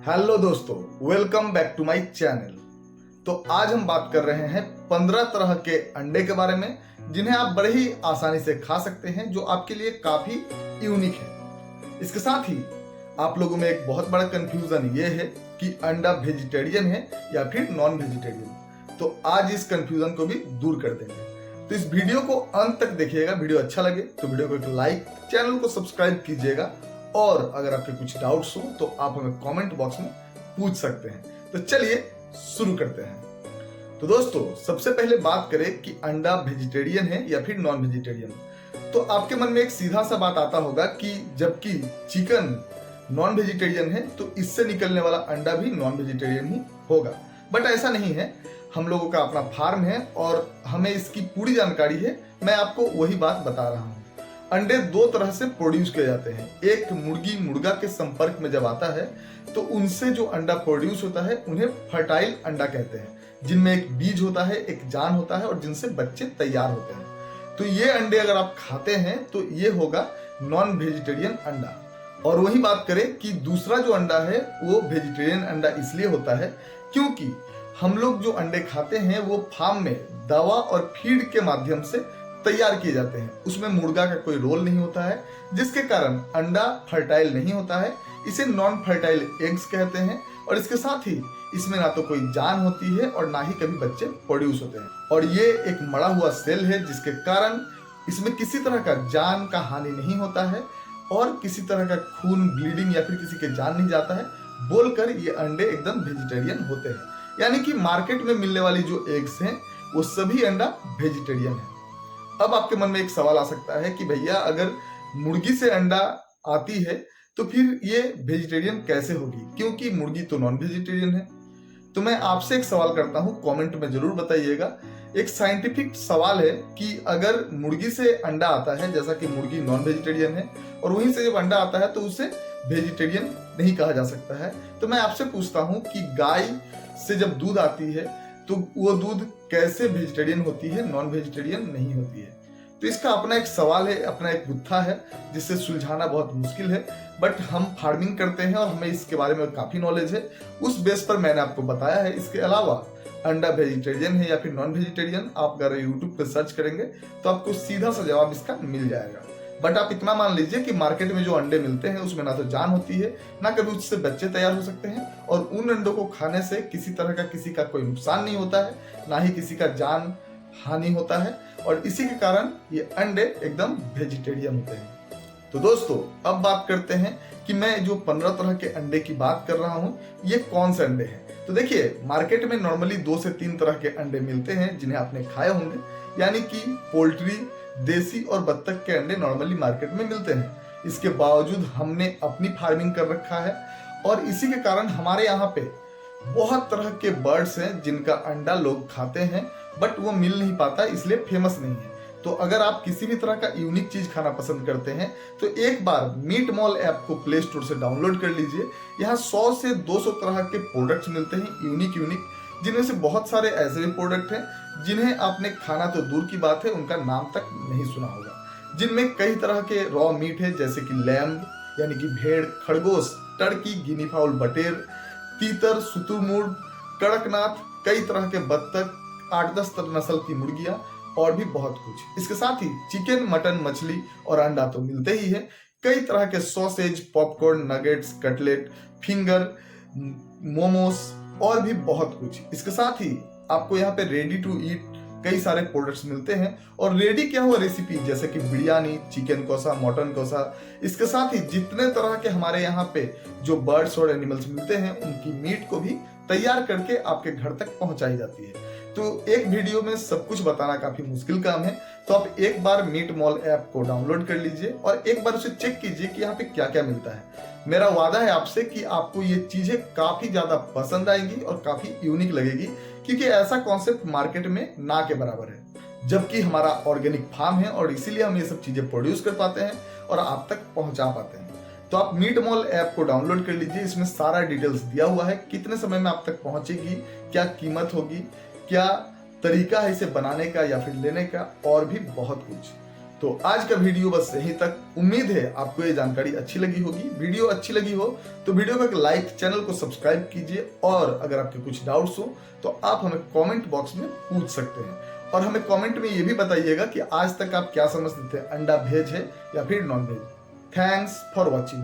Hello दोस्तों, welcome back to my channel. तो आज हम बात कर रहे हैं 15 तरह के अंडे के बारे में जिन्हें आप बड़े ही आसानी से खा सकते हैं, जो आपके लिए काफी यूनिक है। इसके साथ ही आप लोगों में एक बहुत बड़ा कंफ्यूजन ये है कि अंडा वेजिटेरियन है या फिर नॉन वेजिटेरियन। तो आज इस कंफ्यूजन को भी दूर कर देंगे। तो इस वीडियो को अंत तक देखिएगा। वीडियो अच्छा लगे तो वीडियो को एक लाइक, चैनल को सब्सक्राइब कीजिएगा और अगर आपके कुछ डाउट्स हो तो आप हमें कमेंट बॉक्स में पूछ सकते हैं। तो चलिए शुरू करते हैं। तो दोस्तों, सबसे पहले बात करें कि अंडा वेजिटेरियन है या फिर नॉन वेजिटेरियन। तो आपके मन में एक सीधा सा बात आता होगा कि जबकि चिकन नॉन वेजिटेरियन है तो इससे निकलने वाला अंडा भी नॉन वेजिटेरियन ही होगा। बट ऐसा नहीं है। हम लोगों का अपना फार्म है और हमें इसकी पूरी जानकारी है। मैं आपको वही बात बता रहा हूँ। अंडे दो तरह से प्रोड्यूस किए जाते हैं। एक मुर्गी मुर्गा के संपर्क में जब आता है तो उनसे जो अंडा प्रोड्यूस होता है उन्हें फर्टाइल अंडा कहते हैं, जिनमें एक बीज होता है, एक जान होता है और जिनसे बच्चे तैयार होते हैं। तो ये अंडे अगर आप खाते हैं तो ये होगा नॉन वेजिटेरियन अंडा। और वही बात करें कि दूसरा जो अंडा है वो वेजिटेरियन अंडा इसलिए होता है क्योंकि हम लोग जो अंडे खाते हैं वो फार्म में दवा और फीड के माध्यम से तैयार किए जाते हैं। उसमें मुर्गा का कोई रोल नहीं होता है, जिसके कारण अंडा फर्टाइल नहीं होता है। इसे नॉन फर्टाइल एग्स कहते हैं। और इसके साथ ही इसमें ना तो कोई जान होती है और ना ही कभी बच्चे प्रोड्यूस होते हैं। और ये एक मड़ा हुआ सेल है, जिसके कारण इसमें किसी तरह का जान का हानि नहीं होता है और किसी तरह का खून, ब्लीडिंग या फिर किसी के जान नहीं जाता है बोलकर ये अंडे एकदम वेजिटेरियन होते हैं। यानी कि मार्केट में मिलने वाली जो एग्स हैं वो सभी अंडा वेजिटेरियन है। अब आपके मन में एक सवाल आ सकता है कि भैया अगर मुर्गी से अंडा आती है तो फिर ये वेजिटेरियन कैसे होगी, क्योंकि मुर्गी तो नॉन वेजिटेरियन है। तो मैं आपसे एक सवाल करता हूं, कमेंट में जरूर बताइएगा। एक साइंटिफिक सवाल है कि अगर मुर्गी से अंडा आता है, जैसा कि मुर्गी नॉन वेजिटेरियन है और वहीं से जब अंडा आता है तो उसे वेजिटेरियन नहीं कहा जा सकता है। तो मैं आपसे पूछता हूं कि गाय से जब दूध आती है तो वो दूध कैसे वेजिटेरियन होती है, नॉन वेजिटेरियन नहीं होती है। तो इसका अपना एक सवाल है, अपना एक गुत्था है जिसे सुलझाना बहुत मुश्किल है। बट हम फार्मिंग करते हैं और हमें इसके बारे में काफी नॉलेज है। उस बेस पर मैंने आपको बताया है। इसके अलावा अंडा वेजिटेरियन है या फिर नॉन वेजिटेरियन, आप अगर यूट्यूब पे सर्च करेंगे तो आपको सीधा सा जवाब इसका मिल जाएगा। बट आप इतना मान लीजिए कि मार्केट में जो अंडे मिलते हैं उसमें ना तो जान होती है, ना कभी उससे बच्चे तैयार हो सकते हैं और उन अंडों को खाने से किसी तरह का किसी का कोई नुकसान नहीं होता है, ना ही किसी का जान हानि होता है। और इसी के कारण ये अंडे एकदम वेजिटेरियन होते हैं। तो दोस्तों, अब बात करते हैं कि मैं जो 15 तरह के अंडे की बात कर रहा हूँ ये कौन से अंडे हैं। तो देखिए, मार्केट में नॉर्मली 2 से 3 तरह के अंडे मिलते हैं जिन्हें आपने खाए होंगे, यानी कि पोल्ट्री, देसी और बत्तख के अंडे नॉर्मली मार्केट में मिलते हैं। इसके बावजूद हमने अपनी फार्मिंग कर रखा है और इसी के कारण हमारे यहाँ पे बहुत तरह के बर्ड्स हैं जिनका अंडा लोग खाते हैं, बट वो मिल नहीं पाता, इसलिए फेमस नहीं है। तो अगर आप किसी भी तरह का यूनिक चीज खाना पसंद करते हैं तो एक बार मीट मॉल ऐप को प्ले स्टोर से डाउनलोड कर लीजिए। यहाँ 100 से 200 तरह के प्रोडक्ट्स मिलते हैं, यूनिक, जिनमें से बहुत सारे ऐसे भी प्रोडक्ट हैं जिन्हें आपने खाना तो दूर की बात है, उनका नाम तक नहीं सुना होगा। जिनमें कई तरह के रॉ मीट है, जैसे कि लैम्ब यानी कि भेड़, खरगोश, टर्की, गिनी फाउल, बटेर, तीतर, शुतुरमुर्ग, कड़कनाथ, कई तरह के बत्तख, 8-10 नस्ल की मुर्गियां और भी बहुत कुछ। इसके साथ ही चिकन, मटन, मछली और अंडा तो मिलते ही है। कई तरह के sausage, popcorn, nuggets, cutlet, finger, momos और भी बहुत कुछ। इसके साथ ही आपको यहाँ पे रेडी टू ईट कई सारे प्रोडक्ट्स मिलते हैं और रेडी क्या हुआ रेसिपी, जैसे कि बिरयानी, चिकन कोसा, मटन कोसा। इसके साथ ही जितने तरह के हमारे यहाँ पे जो बर्ड्स और एनिमल्स मिलते हैं उनकी मीट को भी तैयार करके आपके घर तक पहुंचाई जाती है। तो एक वीडियो में सब कुछ बताना काफी मुश्किल काम है। तो आप एक बार मीट मॉल ऐप को डाउनलोड कर लीजिए और एक बार उसे चेक कीजिए कि यहाँ पे क्या क्या मिलता है। मेरा वादा है आपसे कि आपको ये चीजें काफी ज्यादा पसंद आएंगी और काफी यूनिक लगेगी, क्योंकि ऐसा कॉन्सेप्ट मार्केट में ना के बराबर है। जबकि हमारा ऑर्गेनिक फार्म है और इसीलिए हम ये सब चीजें प्रोड्यूस कर पाते हैं और आप तक पहुंचा पाते हैं। तो आप मीट मॉल ऐप को डाउनलोड कर लीजिए। इसमें सारा डिटेल्स दिया हुआ है, कितने समय में आप तक पहुंचेगी, क्या कीमत होगी, क्या तरीका है इसे बनाने का या फिर लेने का, और भी बहुत कुछ। तो आज का वीडियो बस यहीं तक। उम्मीद है आपको ये जानकारी अच्छी लगी होगी। वीडियो अच्छी लगी हो तो वीडियो को एक लाइक, चैनल को सब्सक्राइब कीजिए, और अगर आपके कुछ डाउट्स हो तो आप हमें कमेंट बॉक्स में पूछ सकते हैं। और हमें कमेंट में ये भी बताइएगा कि आज तक आप क्या समझते थे, अंडा वेज है या फिर non veg. Thanks for watching.